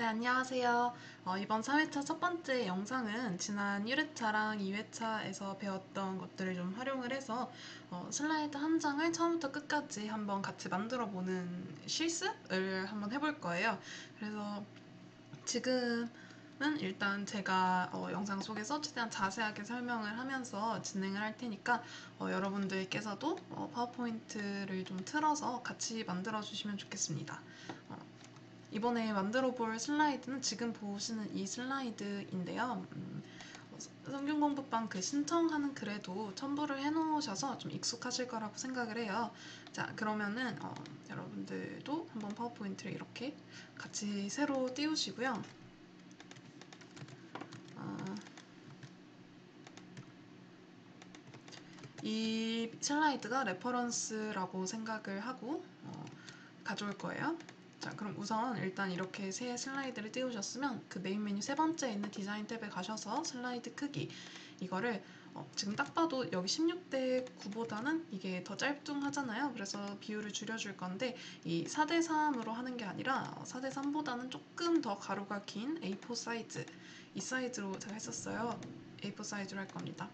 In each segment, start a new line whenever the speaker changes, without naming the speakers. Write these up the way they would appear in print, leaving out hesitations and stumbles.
네, 안녕하세요. 이번 3회차 첫 번째 영상은 지난 1회차랑 2회차에서 배웠던 것들을 좀 활용을 해서 슬라이드 한 장을 처음부터 끝까지 한번 같이 만들어 보는 실습을 한번 해볼 거예요. 그래서 지금은 일단 제가 영상 속에서 최대한 자세하게 설명을 하면서 진행을 할 테니까 여러분들께서도 파워포인트를 좀 틀어서 같이 만들어 주시면 좋겠습니다. 이번에 만들어 볼 슬라이드는 지금 보시는 이 슬라이드인데요. 성균공부방 그 신청하는 글에도 첨부를 해놓으셔서 좀 익숙하실 거라고 생각을 해요. 자, 그러면은 여러분들도 한번 파워포인트를 이렇게 같이 새로 띄우시고요. 이 슬라이드가 레퍼런스라고 생각을 하고 가져올 거예요. 자, 그럼 우선 일단 이렇게 새 슬라이드를 띄우셨으면 그 메인 메뉴 세 번째 있는 디자인 탭에 가셔서 슬라이드 크기 이거를 지금 딱 봐도 여기 16대 9보다는 이게 더 짧뚱하잖아요. 그래서 비율을 줄여줄 건데 이 4대 3으로 하는 게 아니라 4대 3보다는 조금 더 가로가 긴 A4 사이즈 이 사이즈로 제가 했었어요. A4 사이즈로 할 겁니다.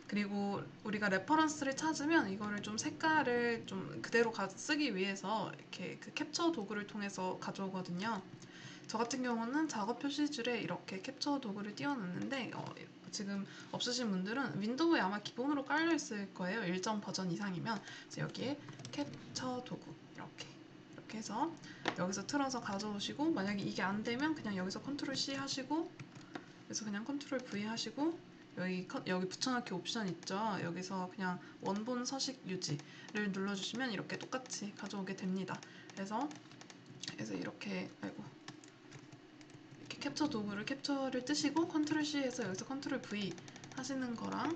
그리고 우리가 레퍼런스를 찾으면 이거를 좀 색깔을 좀 그대로 쓰기 위해서 이렇게 그 캡처 도구를 통해서 가져오거든요. 저 같은 경우는 작업 표시줄에 이렇게 캡처 도구를 띄워놨는데 지금 없으신 분들은 윈도우에 아마 기본으로 깔려 있을 거예요. 일정 버전 이상이면. 그래서 여기에 캡처 도구 이렇게 해서 여기서 틀어서 가져오시고, 만약에 이게 안 되면 그냥 여기서 컨트롤 C 하시고, 그래서 그냥 컨트롤 V 하시고, 여기 붙여넣기 옵션 있죠. 여기서 그냥 원본 서식 유지를 눌러주시면 이렇게 똑같이 가져오게 됩니다. 그래서 이렇게 캡처 도구를 캡처를 뜨시고 컨트롤 C에서 여기서 컨트롤 V 하시는 거랑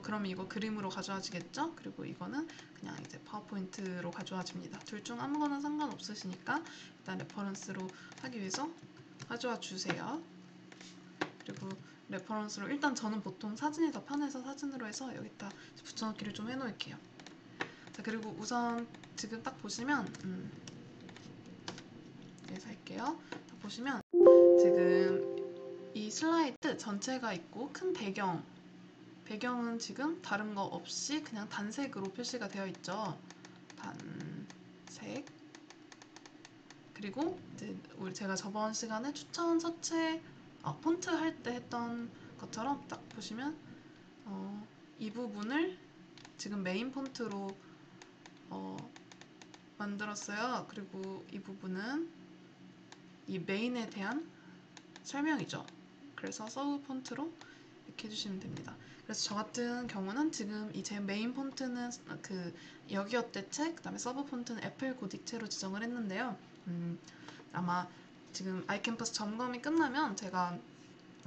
그럼 이거 그림으로 가져와지겠죠? 그리고 이거는 그냥 이제 파워포인트로 가져와집니다. 둘 중 아무거나 상관없으시니까 일단 레퍼런스로 하기 위해서 가져와 주세요. 그리고 레퍼런스로 일단 저는 보통 사진이 더 편해서 사진으로 해서 여기다 붙여넣기를 좀 해놓을게요. 자, 그리고 우선 지금 딱 보시면 여기서 할게요. 딱 보시면 지금 이 슬라이드 전체가 있고 큰 배경은 지금 다른 거 없이 그냥 단색으로 표시가 되어 있죠. 단색. 그리고 이제 제가 저번 시간에 추천 서체 폰트 할 때 했던 것처럼 딱 보시면 이 부분을 지금 메인 폰트로 만들었어요. 그리고 이 부분은 이 메인에 대한 설명이죠. 그래서 서브 폰트로 이렇게 해주시면 됩니다. 그래서 저 같은 경우는 지금 이 제 메인 폰트는 그 여기어때체, 그 다음에 서브 폰트는 애플 고딕체로 지정을 했는데요. 아마 지금 아이캠퍼스 점검이 끝나면 제가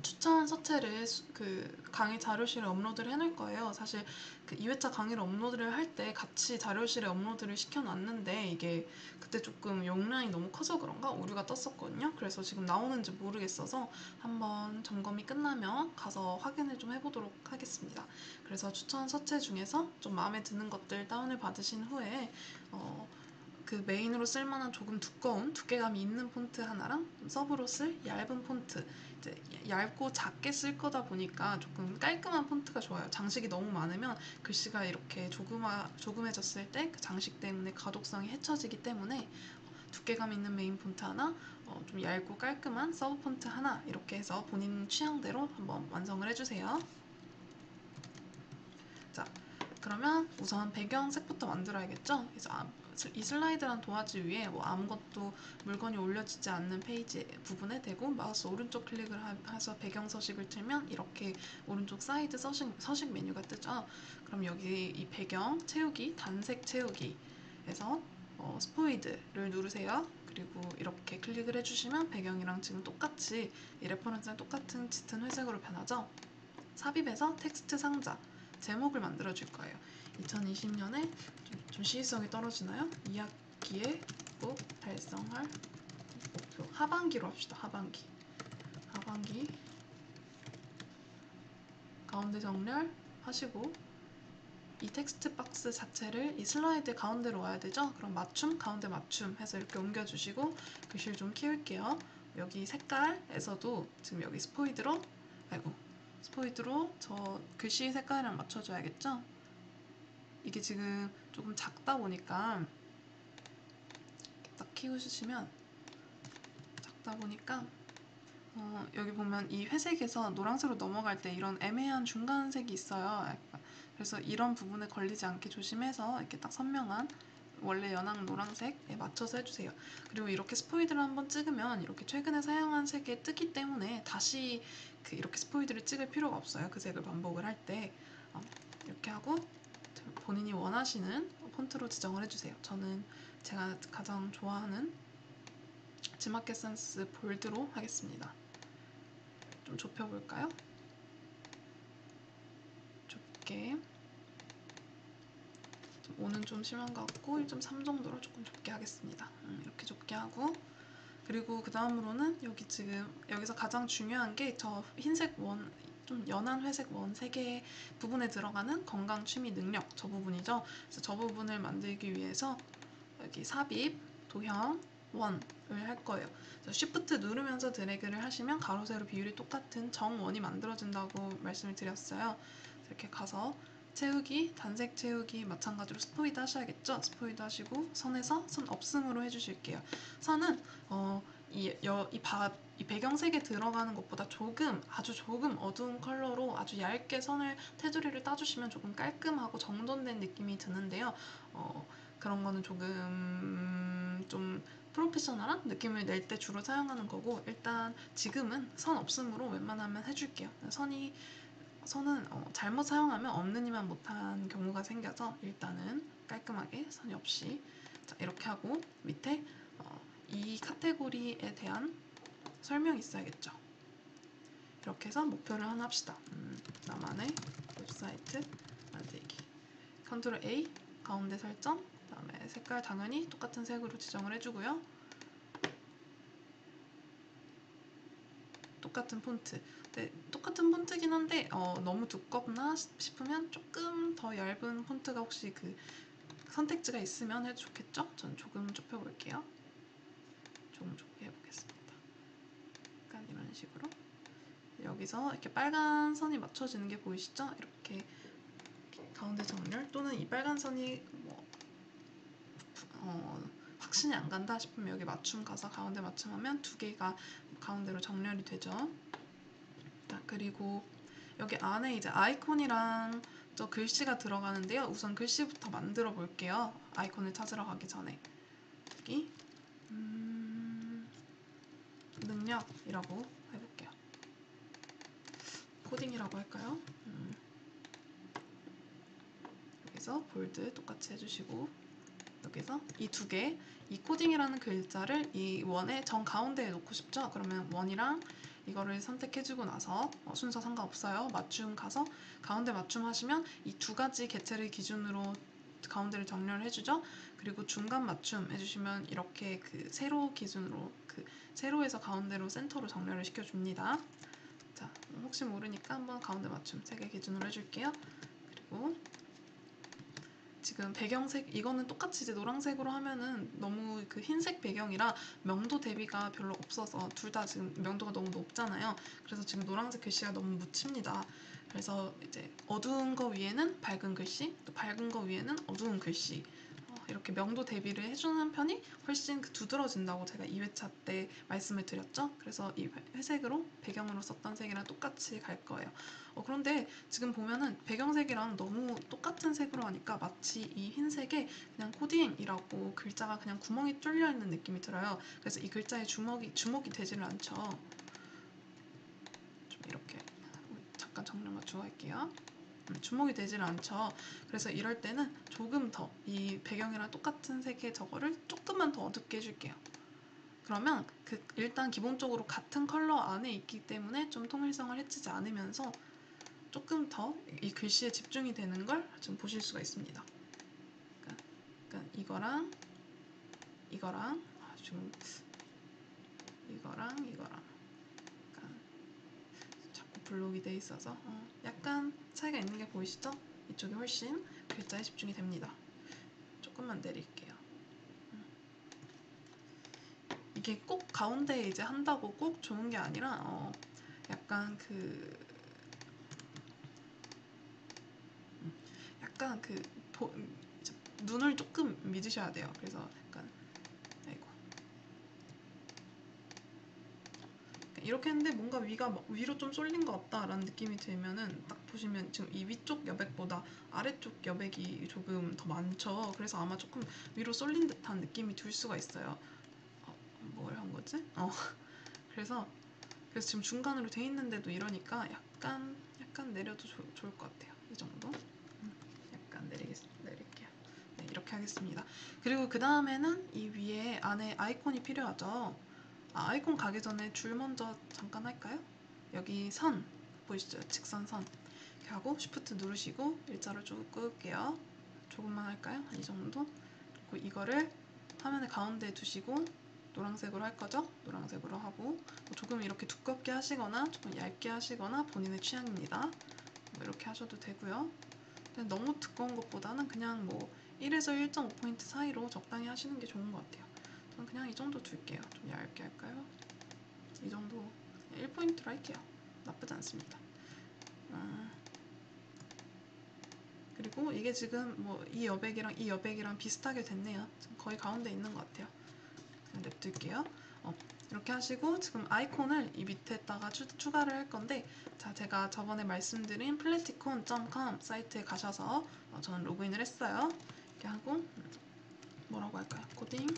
추천 서체를 그 강의 자료실에 업로드를 해놓을 거예요. 사실 그 2회차 강의를 업로드를 할 때 같이 자료실에 업로드를 시켜놨는데 이게 그때 조금 용량이 너무 커서 그런가 오류가 떴었거든요. 그래서 지금 나오는지 모르겠어서 한번 점검이 끝나면 가서 확인을 좀 해보도록 하겠습니다. 그래서 추천 서체 중에서 좀 마음에 드는 것들 다운을 받으신 후에 그 메인으로 쓸만한 조금 두꺼운 두께감이 있는 폰트 하나랑 서브로 쓸 얇은 폰트, 이제 얇고 작게 쓸 거다 보니까 조금 깔끔한 폰트가 좋아요. 장식이 너무 많으면 글씨가 이렇게 조금해졌을 때 그 장식 때문에 가독성이 해쳐지기 때문에 두께감 있는 메인 폰트 하나, 좀 얇고 깔끔한 서브 폰트 하나 이렇게 해서 본인 취향대로 한번 완성을 해주세요. 자, 그러면 우선 배경색부터 만들어야겠죠? 그래서 이 슬라이드란 도화지 위에 뭐 아무것도 물건이 올려지지 않는 페이지 부분에 대고 마우스 오른쪽 클릭을 해서 배경 서식을 틀면 이렇게 오른쪽 사이드 서식 메뉴가 뜨죠. 그럼 여기 이 배경 채우기, 단색 채우기에서 스포이드를 누르세요. 그리고 이렇게 클릭을 해주시면 배경이랑 지금 똑같이 이 레퍼런스랑 똑같은 짙은 회색으로 변하죠. 삽입에서 텍스트 상자 제목을 만들어 줄 거예요. 2020년에 좀 시의성이 떨어지나요? 2학기에 꼭 달성할 목표. 하반기로 합시다. 하반기 가운데 정렬 하시고 이 텍스트 박스 자체를 이 슬라이드 가운데로 와야 되죠? 그럼 가운데 맞춤 해서 이렇게 옮겨주시고 글씨를 좀 키울게요. 여기 색깔에서도 지금 여기 스포이드로 저 글씨 색깔이랑 맞춰줘야겠죠? 이게 지금 조금 작다 보니까 딱 키우시면 작다 보니까 여기 보면 이 회색에서 노란색으로 넘어갈 때 이런 애매한 중간색이 있어요. 약간. 그래서 이런 부분에 걸리지 않게 조심해서 이렇게 딱 선명한 원래 연한 노란색에 맞춰서 해주세요. 그리고 이렇게 스포이드를 한번 찍으면 이렇게 최근에 사용한 색에 뜨기 때문에 다시 이렇게 스포이드를 찍을 필요가 없어요. 그 색을 반복을 할 때. 이렇게 하고 본인이 원하시는 폰트로 지정을 해주세요. 저는 제가 가장 좋아하는 지마켓 산스 볼드로 하겠습니다. 좀 좁혀볼까요? 좁게. 5는 좀 심한 것 같고 1.3 정도로 조금 좁게 하겠습니다. 이렇게 좁게 하고, 그리고 그 다음으로는 여기 지금 여기서 가장 중요한 게 저 흰색 원, 좀 연한 회색 원 3개 부분에 들어가는 건강, 취미, 능력, 저 부분이죠. 그래서 저 부분을 만들기 위해서 여기 삽입, 도형, 원을 할 거예요. Shift 누르면서 드래그를 하시면 가로 세로 비율이 똑같은 정원이 만들어진다고 말씀을 드렸어요. 이렇게 가서 채우기, 단색 채우기 마찬가지로 스포이드 하셔야겠죠? 스포이드 하시고 선에서 선 없음으로 해주실게요. 선은 이 배경색에 들어가는 것보다 아주 조금 어두운 컬러로 아주 얇게 선을 테두리를 따주시면 조금 깔끔하고 정돈된 느낌이 드는데요. 그런 거는 조금 좀 프로페셔널한 느낌을 낼 때 주로 사용하는 거고, 일단 지금은 선 없음으로 웬만하면 해줄게요. 선은 잘못 사용하면 없는 이만 못한 경우가 생겨서 일단은 깔끔하게 선이 없이, 자, 이렇게 하고 밑에 이 카테고리에 대한 설명이 있어야겠죠. 이렇게 해서 목표를 하나 합시다. 나만의 웹사이트 만들기. 컨트롤 A, 가운데 설정, 그 다음에 색깔 당연히 똑같은 색으로 지정을 해주고요. 똑같은 폰트. 네, 똑같은 폰트긴 한데 너무 두껍나 싶으면 조금 더 얇은 폰트가 혹시 그 선택지가 있으면 해도 좋겠죠? 전 조금 좁혀볼게요. 조금 좁게 해보겠습니다. 약간 이런 식으로. 여기서 이렇게 빨간 선이 맞춰지는 게 보이시죠? 이렇게 가운데 정렬, 또는 이 빨간 선이 확신이 안 간다 싶으면 여기 맞춤 가서 가운데 맞춤하면 2개가 가운데로 정렬이 되죠. 자, 그리고 여기 안에 이제 아이콘이랑 저 글씨가 들어가는데요. 우선 글씨부터 만들어 볼게요. 아이콘을 찾으러 가기 전에. 여기 능력이라고 해볼게요. 코딩이라고 할까요? 여기서 볼드 똑같이 해주시고, 여기서 이 2개, 이 코딩이라는 글자를 이 원의 정 가운데에 놓고 싶죠? 그러면 원이랑 이거를 선택해주고 나서 순서 상관없어요. 맞춤 가서 가운데 맞춤 하시면 이 2가지 개체를 기준으로 가운데를 정렬해주죠. 그리고 중간 맞춤 해주시면 이렇게 그 세로 기준으로 세로에서 가운데로 센터로 정렬을 시켜줍니다. 자, 혹시 모르니까 한번 가운데 맞춤 3개 기준으로 해줄게요. 그리고 지금 배경색, 이거는 똑같이 이제 노란색으로 하면은 너무 그 흰색 배경이라 명도 대비가 별로 없어서 둘 다 지금 명도가 너무 높잖아요. 그래서 지금 노란색 글씨가 너무 묻힙니다. 그래서 이제 어두운 거 위에는 밝은 글씨, 또 밝은 거 위에는 어두운 글씨, 이렇게 명도 대비를 해주는 편이 훨씬 두드러진다고 제가 2회차 때 말씀을 드렸죠. 그래서 이 회색으로 배경으로 썼던 색이랑 똑같이 갈 거예요. 그런데 지금 보면은 배경색이랑 너무 똑같은 색으로 하니까 마치 이 흰색에 그냥 코딩이라고 글자가 그냥 구멍이 뚫려 있는 느낌이 들어요. 그래서 이 글자에 주목이 되지를 않죠. 좀 이렇게 잠깐 정렬 맞추고 할게요. 주목이 되질 않죠. 그래서 이럴 때는 조금 더 이 배경이랑 똑같은 색의 저거를 조금만 더 어둡게 해줄게요. 그러면 일단 기본적으로 같은 컬러 안에 있기 때문에 좀 통일성을 해치지 않으면서 조금 더 이 글씨에 집중이 되는 걸 좀 보실 수가 있습니다. 그러니까 이거랑 지금 이거랑 약간 자꾸 블록이 돼 있어서 약간 차이가 있는 게 보이시죠? 이쪽이 훨씬 글자에 집중이 됩니다. 조금만 내릴게요. 이게 꼭 가운데에 이제 한다고 꼭 좋은 게 아니라 약간 약간 눈을 조금 믿으셔야 돼요. 그래서 약간 아이고 이렇게 했는데 뭔가 위로 좀 쏠린 것 같다라는 느낌이 들면은 딱 보시면 지금 이 위쪽 여백보다 아래쪽 여백이 조금 더 많죠. 그래서 아마 조금 위로 쏠린 듯한 느낌이 들 수가 있어요. 뭘 한 거지? 그래서 지금 중간으로 돼 있는데도 이러니까 약간 내려도 좋을 것 같아요. 이 정도. 약간 내릴게요. 네, 이렇게 하겠습니다. 그리고 그 다음에는 이 위에 안에 아이콘이 필요하죠. 아이콘 가기 전에 줄 먼저 잠깐 할까요? 여기 선 보이시죠? 직선선 이렇게 하고 쉬프트 누르시고 일자로 쭉 끌게요. 조금만 할까요? 한 이 정도. 그리고 이거를 화면의 가운데에 두시고 노란색으로 할 거죠? 노란색으로 하고 조금 이렇게 두껍게 하시거나 조금 얇게 하시거나 본인의 취향입니다. 이렇게 하셔도 되고요. 너무 두꺼운 것보다는 그냥 1에서 1.5포인트 사이로 적당히 하시는 게 좋은 것 같아요. 저는 그냥 이 정도 둘게요. 좀 얇게 할까요? 이 정도 1포인트로 할게요. 나쁘지 않습니다. 그리고 이게 지금 이 여백이랑 이 여백이랑 비슷하게 됐네요. 거의 가운데 있는 것 같아요. 그냥 냅둘게요. 이렇게 하시고 지금 아이콘을 이 밑에다가 추가를 할 건데 제가 저번에 말씀드린 플래티콘.com 사이트에 가셔서 저는 로그인을 했어요. 이렇게 하고 뭐라고 할까요? 코딩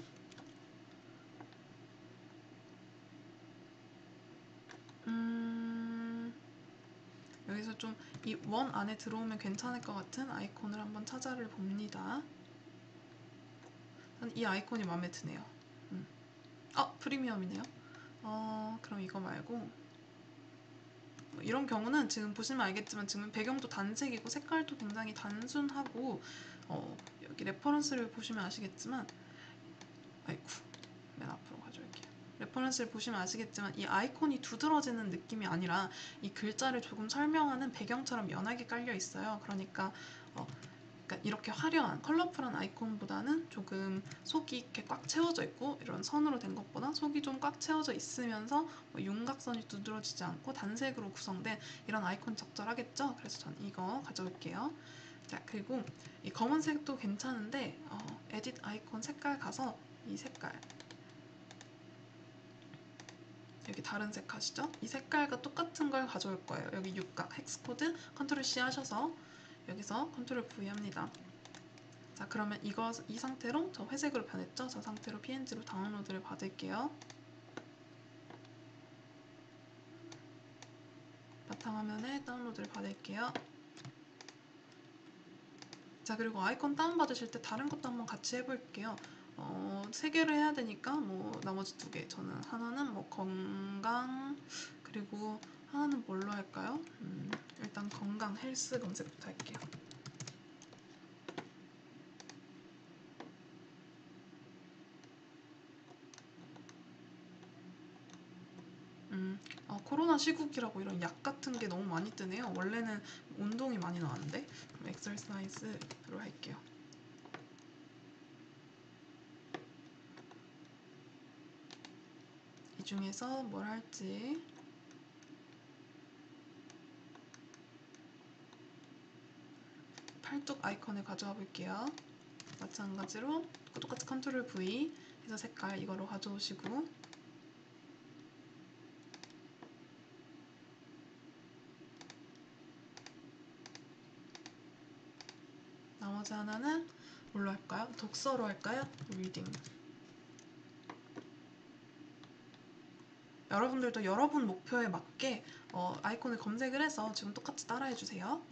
여기서 좀 이 원 안에 들어오면 괜찮을 것 같은 아이콘을 한번 찾아를 봅니다. 이 아이콘이 마음에 드네요. 프리미엄이네요. 그럼 이거 말고 이런 경우는 지금 보시면 알겠지만 지금 배경도 단색이고 색깔도 굉장히 단순하고 여기 레퍼런스를 보시면 아시겠지만 아이쿠 맨 앞으로 가져올게요. 레퍼런스를 보시면 아시겠지만 이 아이콘이 두드러지는 느낌이 아니라 이 글자를 조금 설명하는 배경처럼 연하게 깔려 있어요. 그러니까 이렇게 화려한 컬러풀한 아이콘보다는 조금 속이 이렇게 꽉 채워져 있고 이런 선으로 된 것보다 속이 좀 꽉 채워져 있으면서 윤곽선이 두드러지지 않고 단색으로 구성된 이런 아이콘 적절하겠죠? 그래서 전 이거 가져올게요. 자, 그리고 이 검은색도 괜찮은데 에딧 아이콘 색깔 가서 이 색깔 여기 다른 색 하시죠? 이 색깔과 똑같은 걸 가져올 거예요. 여기 육각 헥스 코드 컨트롤 C 하셔서 여기서 컨트롤 V 합니다. 자, 그러면 이 상태로 저 회색으로 변했죠? 저 상태로 PNG로 다운로드를 받을게요. 바탕화면에 다운로드를 받을게요. 자, 그리고 아이콘 다운받으실 때 다른 것도 한번 같이 해볼게요. 3개를 해야 되니까 나머지 2개. 저는 하나는 건강, 그리고 하나는 뭘로 할까요? 일단 건강 헬스 검색부터 할게요. 코로나 시국이라고 이런 약 같은 게 너무 많이 뜨네요. 원래는 운동이 많이 나왔는데 그럼 엑서사이즈로 할게요. 이 중에서 뭘 할지 팔뚝 아이콘을 가져와 볼게요. 마찬가지로 똑같이 컨트롤 V 해서 색깔 이거로 가져오시고 나머지 하나는 뭘로 할까요? 독서로 할까요? 리딩. 여러분들도 여러분 목표에 맞게 아이콘을 검색을 해서 지금 똑같이 따라해주세요.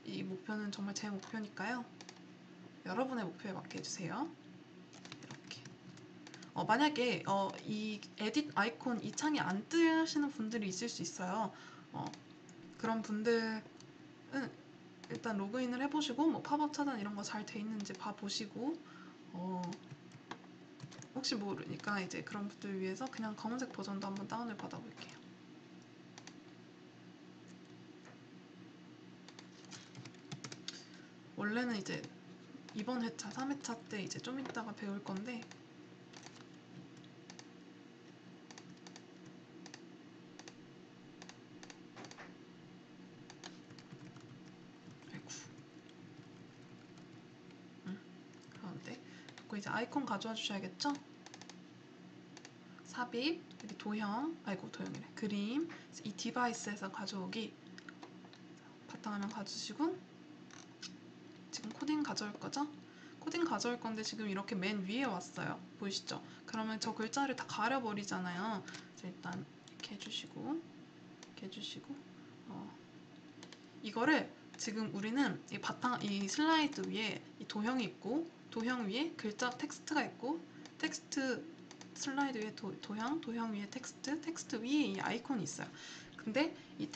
이 목표는 정말 제 목표니까요. 여러분의 목표에 맞게 해주세요. 이렇게. 만약에 이 에딧 아이콘 이 창이 안 뜨시는 분들이 있을 수 있어요. 그런 분들은 일단 로그인을 해보시고 팝업 차단 이런 거 잘 돼 있는지 봐보시고 혹시 모르니까 이제 그런 분들 위해서 그냥 검은색 버전도 한번 다운을 받아볼게요. 원래는 이제 이번 회차 3회차 때 이제 좀 이따가 배울 건데 이제 아이콘 가져와 주셔야겠죠? 삽입, 여기 도형, 도형이래. 그림, 이 디바이스에서 가져오기. 바탕화면 가주시고 지금 코딩 가져올 거죠? 코딩 가져올 건데 지금 이렇게 맨 위에 왔어요. 보이시죠? 그러면 저 글자를 다 가려버리잖아요. 일단 이렇게 해주시고 이거를 지금 우리는 이 슬라이드 위에 이 도형이 있고 도형 위에 글자 텍스트가 있고 텍스트 슬라이드 위에 도형 위에 텍스트 위에 이 아이콘이 있어요. 근데 이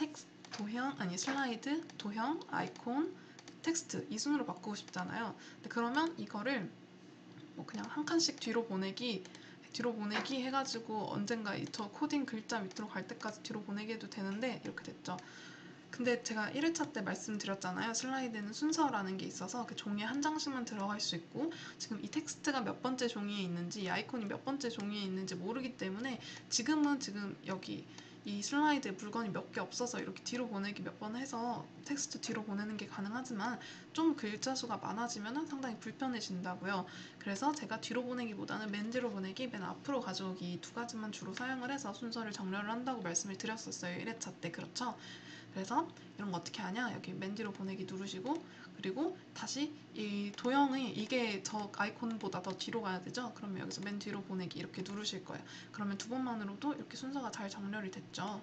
슬라이드, 도형, 아이콘, 텍스트 이 순으로 바꾸고 싶잖아요. 근데 그러면 이거를 뭐 그냥 한 칸씩 뒤로 보내기 해가지고 언젠가 저 코딩 글자 밑으로 갈 때까지 뒤로 보내기 해도 되는데 이렇게 됐죠. 근데 제가 1회차 때 말씀드렸잖아요. 슬라이드에는 순서라는 게 있어서 그 종이에 한 장씩만 들어갈 수 있고 지금 이 텍스트가 몇 번째 종이에 있는지 이 아이콘이 몇 번째 종이에 있는지 모르기 때문에 지금 여기 이 슬라이드에 물건이 몇 개 없어서 이렇게 뒤로 보내기 몇 번 해서 텍스트 뒤로 보내는 게 가능하지만 좀 글자 수가 많아지면 상당히 불편해진다고요. 그래서 제가 뒤로 보내기보다는 맨 뒤로 보내기, 맨 앞으로 가져오기 두 가지만 주로 사용을 해서 순서를 정렬을 한다고 말씀을 드렸었어요. 1회차 때. 그렇죠? 그래서 이런 거 어떻게 하냐? 여기 맨 뒤로 보내기 누르시고 그리고 다시 이 도형이 이게 저 아이콘보다 더 뒤로 가야 되죠? 그러면 여기서 맨 뒤로 보내기 이렇게 누르실 거예요. 그러면 두 번만으로도 이렇게 순서가 잘 정렬이 됐죠.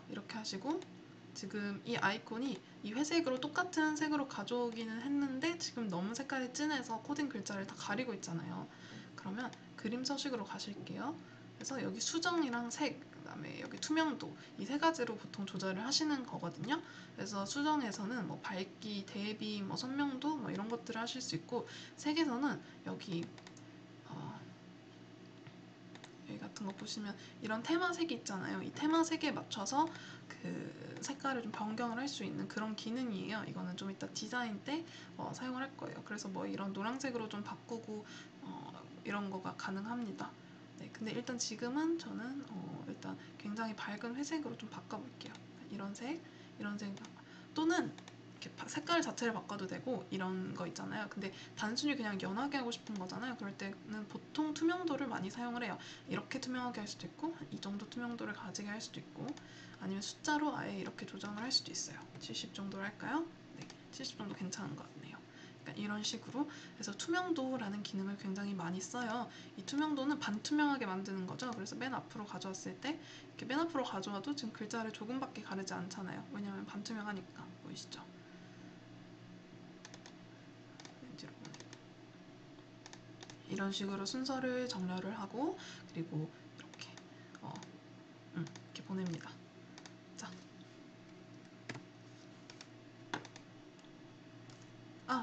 이렇게 하시고 지금 이 아이콘이 이 회색으로 똑같은 색으로 가져오기는 했는데 지금 너무 색깔이 진해서 코딩 글자를 다 가리고 있잖아요. 그러면 그림 서식으로 가실게요. 그래서 여기 수정이랑 색, 그다음에 여기 투명도 이 세 가지로 보통 조절을 하시는 거거든요. 그래서 수정에서는 뭐 밝기, 대비, 뭐 선명도 뭐 이런 것들을 하실 수 있고 색에서는 여기 같은 거 보시면 이런 테마색이 있잖아요. 이 테마색에 맞춰서 그 색깔을 좀 변경을 할 수 있는 그런 기능이에요. 이거는 좀 이따 디자인 때 사용을 할 거예요. 그래서 뭐 이런 노란색으로 좀 바꾸고 이런 거가 가능합니다. 네, 근데 일단 지금은 저는 일단 굉장히 밝은 회색으로 좀 바꿔볼게요. 이런 색 또는 이렇게 색깔 자체를 바꿔도 되고 이런 거 있잖아요. 근데 단순히 그냥 연하게 하고 싶은 거잖아요. 그럴 때는 보통 투명도를 많이 사용을 해요. 이렇게 투명하게 할 수도 있고 이 정도 투명도를 가지게 할 수도 있고 아니면 숫자로 아예 이렇게 조정을 할 수도 있어요. 70 정도로 할까요? 네, 70 정도 괜찮은 것 같네요. 그러니까 이런 식으로 해서 투명도라는 기능을 굉장히 많이 써요. 이 투명도는 반투명하게 만드는 거죠. 그래서 맨 앞으로 가져왔을 때 이렇게 맨 앞으로 가져와도 지금 글자를 조금밖에 가리지 않잖아요. 왜냐면 반투명하니까. 보이시죠? 이런 식으로 순서를 정렬을 하고 그리고 이렇게 이렇게 보냅니다. 자,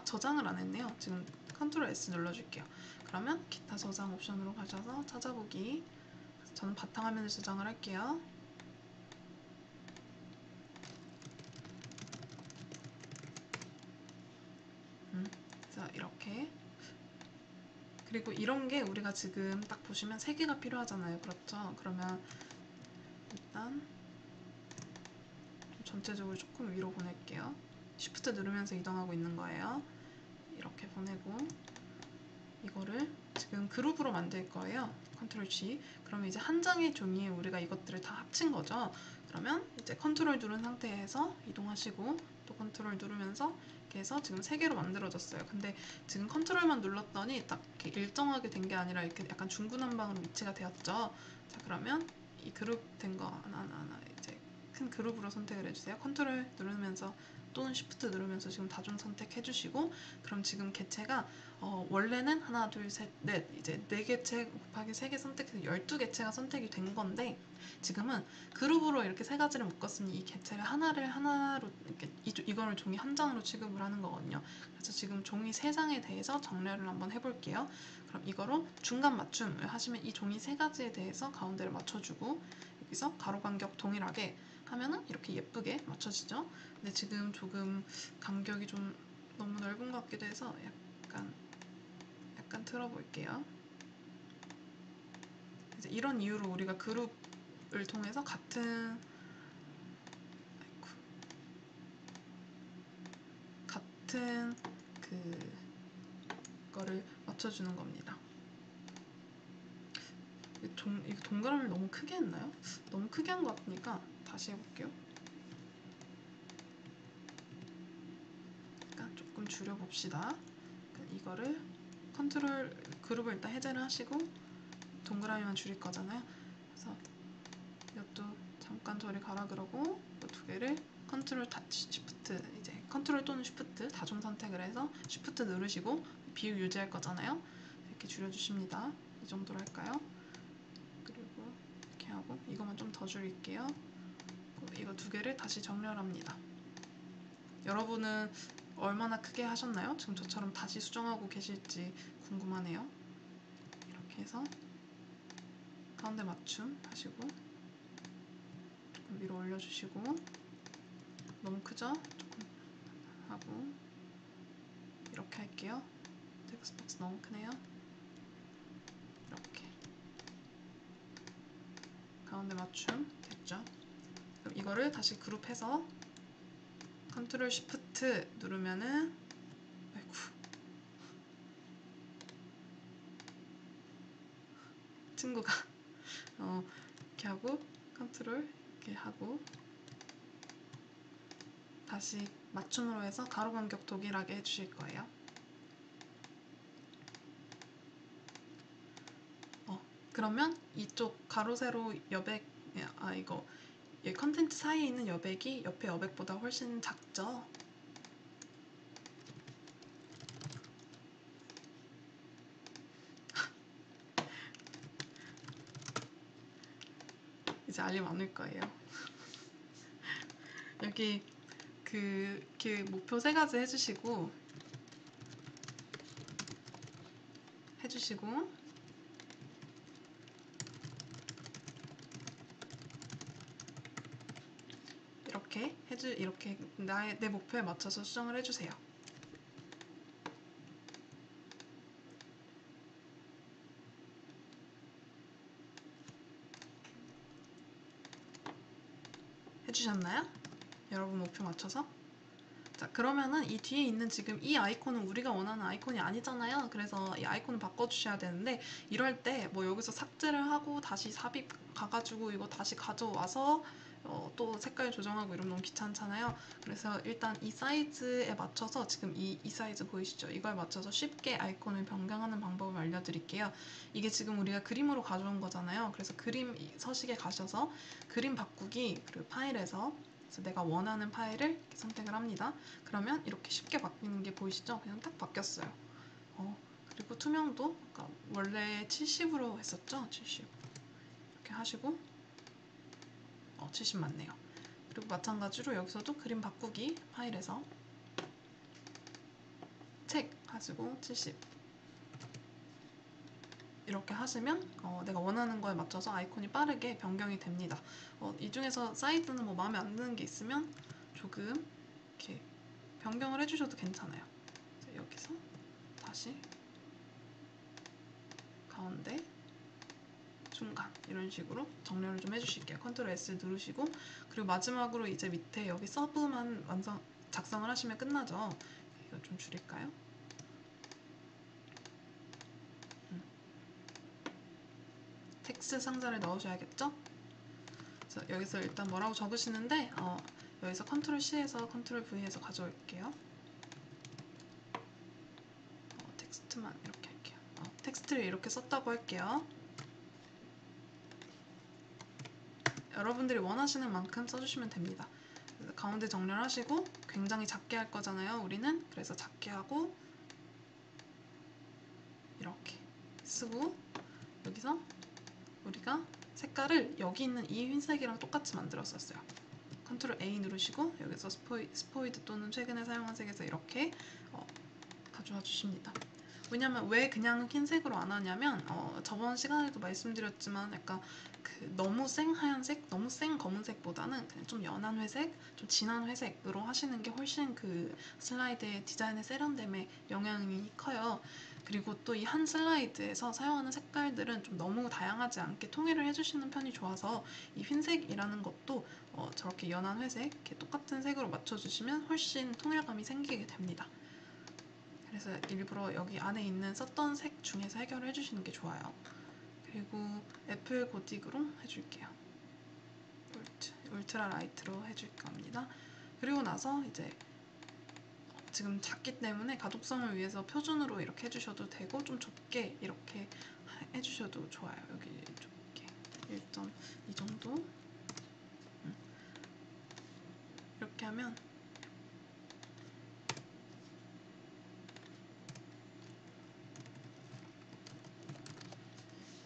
저장을 안 했네요. 지금 컨트롤 S 눌러줄게요. 그러면 기타 저장 옵션으로 가셔서 찾아보기. 저는 바탕화면을 저장을 할게요. 자, 이렇게. 그리고 이런 게 우리가 지금 딱 보시면 3개가 필요하잖아요. 그렇죠? 그러면 일단 전체적으로 조금 위로 보낼게요. Shift 누르면서 이동하고 있는 거예요. 이렇게 보내고 이거를 지금 그룹으로 만들 거예요. 컨트롤 G. 그러면 이제 한 장의 종이에 우리가 이것들을 다 합친 거죠. 그러면 이제 컨트롤 누른 상태에서 이동하시고 또 컨트롤 누르면서 이렇게 해서 지금 3개로 만들어졌어요. 근데 지금 컨트롤만 눌렀더니 딱 이렇게 일정하게 된 게 아니라 이렇게 약간 중구난방으로 위치가 되었죠. 자, 그러면 이 그룹 된 거 하나하나 이제 큰 그룹으로 선택을 해주세요. 컨트롤 누르면서 또는 Shift 누르면서 지금 다중 선택해 주시고 그럼 지금 개체가 원래는 하나, 둘, 셋, 넷 이제 4개체 곱하기 3개 선택해서 12개체가 선택이 된 건데 지금은 그룹으로 이렇게 3가지를 묶었으니 이 개체를 하나로 이렇게 이거를 종이 한 장으로 취급을 하는 거거든요. 그래서 지금 종이 3장에 대해서 정렬을 한번 해볼게요. 그럼 이거로 중간 맞춤을 하시면 이 종이 3가지에 대해서 가운데를 맞춰주고 여기서 가로 간격 동일하게 하면은 이렇게 예쁘게 맞춰지죠. 근데 지금 조금 간격이 좀 너무 넓은 것 같기도 해서 약간 틀어볼게요. 이제 이런 이유로 우리가 그룹을 통해서 같은 그 거를 맞춰주는 겁니다. 이거 동그라미를 너무 크게 했나요? 너무 크게 한 것 같으니까 다시 해볼게요. 그러니까 조금 줄여봅시다. 그러니까 이거를 컨트롤 그룹을 일단 해제를 하시고 동그라미만 줄일 거잖아요. 그래서 이것도 잠깐 저리 가라 그러고 이 두 개를 컨트롤 쉬프트 이제 컨트롤 또는 쉬프트 다중 선택을 해서 쉬프트 누르시고 비율 유지할 거잖아요. 이렇게 줄여주십니다. 이 정도로 할까요? 그리고 이렇게 하고 이거만 좀 더 줄일게요. 이거 두 개를 다시 정렬합니다. 여러분은 얼마나 크게 하셨나요? 지금 저처럼 다시 수정하고 계실지 궁금하네요. 이렇게 해서 가운데 맞춤 하시고 조금 위로 올려주시고 너무 크죠? 조금 하고 이렇게 할게요. 텍스트 박스 너무 크네요. 이렇게 가운데 맞춤 됐죠? 그럼 이거를 다시 그룹해서 컨트롤 쉬프트 누르면은 아이고 친구가 이렇게 하고 컨트롤 이렇게 하고 다시 맞춤으로 해서 가로 간격 동일하게 해주실 거예요. 그러면 이쪽 가로 세로 여백 이거 컨텐츠 사이에 있는 여백이 옆에 여백보다 훨씬 작죠? 이제 알림 안 올 거예요. 여기 이렇게 목표 3가지 해주시고 이렇게 내 목표에 맞춰서 수정을 해주세요. 해주셨나요? 여러분 목표 맞춰서? 자, 그러면은 이 뒤에 있는 지금 이 아이콘은 우리가 원하는 아이콘이 아니잖아요. 그래서 이 아이콘을 바꿔주셔야 되는데 이럴 때 뭐 여기서 삭제를 하고 다시 삽입 가가지고 이거 다시 가져와서 또 색깔 조정하고 이러면 너무 귀찮잖아요. 그래서 일단 이 사이즈에 맞춰서 지금 이 사이즈 보이시죠? 이걸 맞춰서 쉽게 아이콘을 변경하는 방법을 알려드릴게요. 이게 지금 우리가 그림으로 가져온 거잖아요. 그래서 그림 서식에 가셔서 그림 바꾸기 그리고 파일에서 그래서 내가 원하는 파일을 이렇게 선택을 합니다. 그러면 이렇게 쉽게 바뀌는 게 보이시죠? 그냥 딱 바뀌었어요. 그리고 투명도 그러니까 원래 70으로 했었죠? 70 이렇게 하시고 70 맞네요. 그리고 마찬가지로 여기서도 그림 바꾸기 파일에서 책 하시고 70 이렇게 하시면 내가 원하는 거에 맞춰서 아이콘이 빠르게 변경이 됩니다. 이 중에서 사이즈는 뭐 마음에 안 드는 게 있으면 조금 이렇게 변경을 해주셔도 괜찮아요. 여기서 다시 가운데 중간 이런 식으로 정렬을 좀 해주실게요. 컨트롤 S 누르시고 그리고 마지막으로 이제 밑에 여기 서브만 작성을 하시면 끝나죠. 이거 좀 줄일까요? 텍스트 상자를 넣으셔야겠죠? 그래서 여기서 일단 뭐라고 적으시는데 여기서 컨트롤 C에서 컨트롤 V에서 가져올게요. 텍스트만 이렇게 할게요. 텍스트를 이렇게 썼다고 할게요. 여러분들이 원하시는 만큼 써주시면 됩니다. 가운데 정렬하시고 굉장히 작게 할 거잖아요. 우리는 그래서 작게 하고 이렇게 쓰고 여기서 우리가 색깔을 여기 있는 이 흰색이랑 똑같이 만들었었어요. 컨트롤 A 누르시고 여기서 스포이드 또는 최근에 사용한 색에서 이렇게 가져와 주십니다. 왜냐면 왜 그냥 흰색으로 안 하냐면 저번 시간에도 말씀드렸지만 약간 너무 생 하얀색, 너무 센 검은색보다는 그냥 좀 연한 회색, 좀 진한 회색으로 하시는 게 훨씬 그 슬라이드의 디자인의 세련됨에 영향이 커요. 그리고 또 이 한 슬라이드에서 사용하는 색깔들은 좀 너무 다양하지 않게 통일을 해주시는 편이 좋아서 이 흰색이라는 것도 저렇게 연한 회색, 이렇게 똑같은 색으로 맞춰주시면 훨씬 통일감이 생기게 됩니다. 그래서 일부러 여기 안에 있는 썼던 색 중에서 해결을 해주시는 게 좋아요. 그리고 애플 고딕으로 해줄게요. 울트라 라이트로 해줄 겁니다. 그리고 나서 이제 지금 작기 때문에 가독성을 위해서 표준으로 이렇게 해주셔도 되고 좀 좁게 이렇게 해주셔도 좋아요. 여기 좁게 1.2 정도 이렇게 하면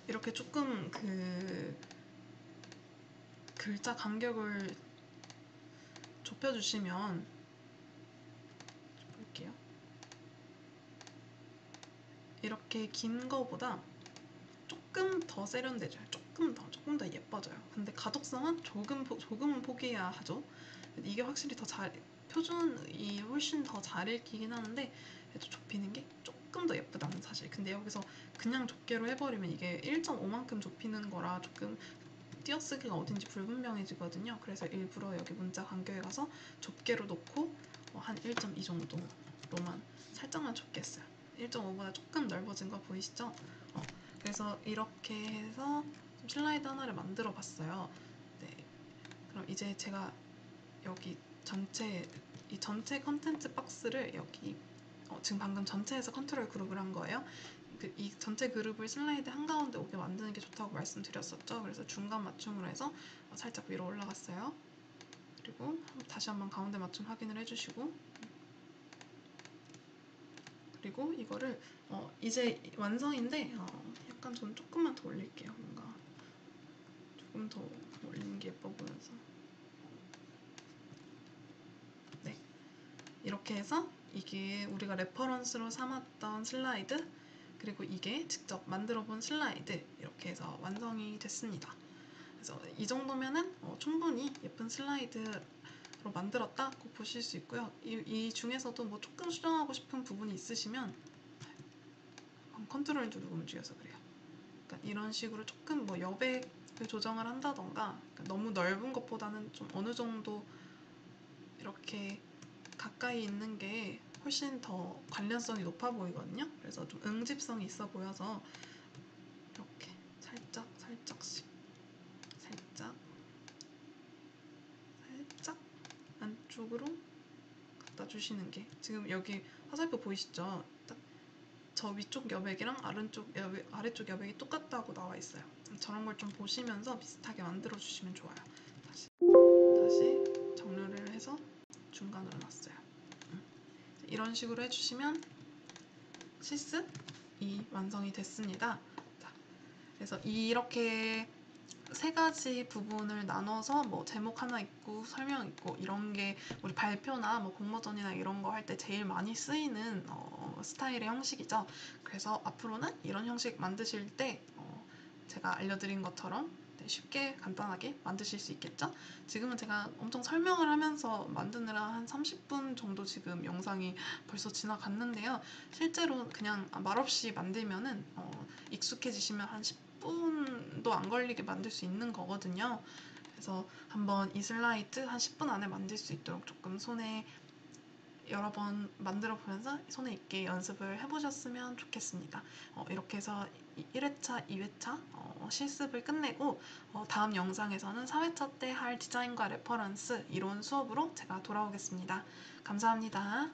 이렇게 조금 그 글자 간격을 좁혀주시면 볼게요. 이렇게 긴 거보다 조금 더 세련되죠. 조금 더 예뻐져요. 근데 가독성은 조금은 포기해야 하죠. 이게 확실히 더 잘, 표준이 훨씬 더 잘 읽히긴 하는데 그래도 좁히는 게 조금 더 예쁘다는 사실. 근데 여기서 그냥 좁게로 해버리면 이게 1.5만큼 좁히는 거라 조금 띄어쓰기가 어딘지 불분명해지거든요. 그래서 일부러 여기 문자 간격에 가서 좁게로 놓고 한 1.2 정도로만 살짝만 좁게 했어요. 1.5보다 조금 넓어진 거 보이시죠? 그래서 이렇게 해서 좀 슬라이드 하나를 만들어 봤어요. 네, 그럼 이제 제가 여기 이 전체 컨텐츠 박스를 여기 지금 방금 전체에서 컨트롤 그룹을 한 거예요. 이 전체 그룹을 슬라이드 한가운데 오게 만드는 게 좋다고 말씀드렸었죠. 그래서 중간 맞춤으로 해서 살짝 위로 올라갔어요. 그리고 다시 한번 가운데 맞춤 확인을 해주시고, 그리고 이거를 이제 완성인데 약간 전 조금만 더 올릴게요. 뭔가 조금 더 올리는 게 예뻐 보여서. 네, 이렇게 해서 이게 우리가 레퍼런스로 삼았던 슬라이드, 그리고 이게 직접 만들어 본 슬라이드, 이렇게 해서 완성이 됐습니다. 그래서 이 정도면은 충분히 예쁜 슬라이드로 만들었다고 보실 수 있고요. 이 중에서도 뭐 조금 수정하고 싶은 부분이 있으시면 컨트롤 누르고 움직여서 그래요. 그러니까 이런 식으로 조금 뭐 여백을 조정을 한다던가, 그러니까 너무 넓은 것보다는 좀 어느 정도 이렇게 가까이 있는 게 훨씬 더 관련성이 높아 보이거든요. 그래서 좀 응집성이 있어 보여서 이렇게 살짝씩 살짝 안쪽으로 갖다 주시는 게, 지금 여기 화살표 보이시죠? 딱 저 위쪽 여백이랑 아래쪽 여백이 똑같다고 나와 있어요. 저런 걸 좀 보시면서 비슷하게 만들어 주시면 좋아요. 다시 정렬을 해서 중간으로 놨어요. 이런 식으로 해주시면 실습이 완성이 됐습니다. 자, 그래서 이렇게 세 가지 부분을 나눠서 뭐 제목 하나 있고 설명 있고 이런 게 우리 발표나 뭐 공모전이나 이런 거 할 때 제일 많이 쓰이는 스타일의 형식이죠. 그래서 앞으로는 이런 형식 만드실 때 제가 알려드린 것처럼 쉽게 간단하게 만드실 수 있겠죠? 지금은 제가 엄청 설명을 하면서 만드느라 한 30분 정도 지금 영상이 벌써 지나갔는데요. 실제로 그냥 말없이 만들면은 익숙해지시면 한 10분도 안 걸리게 만들 수 있는 거거든요. 그래서 한번 이 슬라이드 한 10분 안에 만들 수 있도록 조금 손에 여러 번 만들어 보면서 손에 있게 연습을 해보셨으면 좋겠습니다. 이렇게 해서 1회차, 2회차 실습을 끝내고 다음 영상에서는 4회차 때 할 디자인과 레퍼런스 이론 수업으로 제가 돌아오겠습니다. 감사합니다.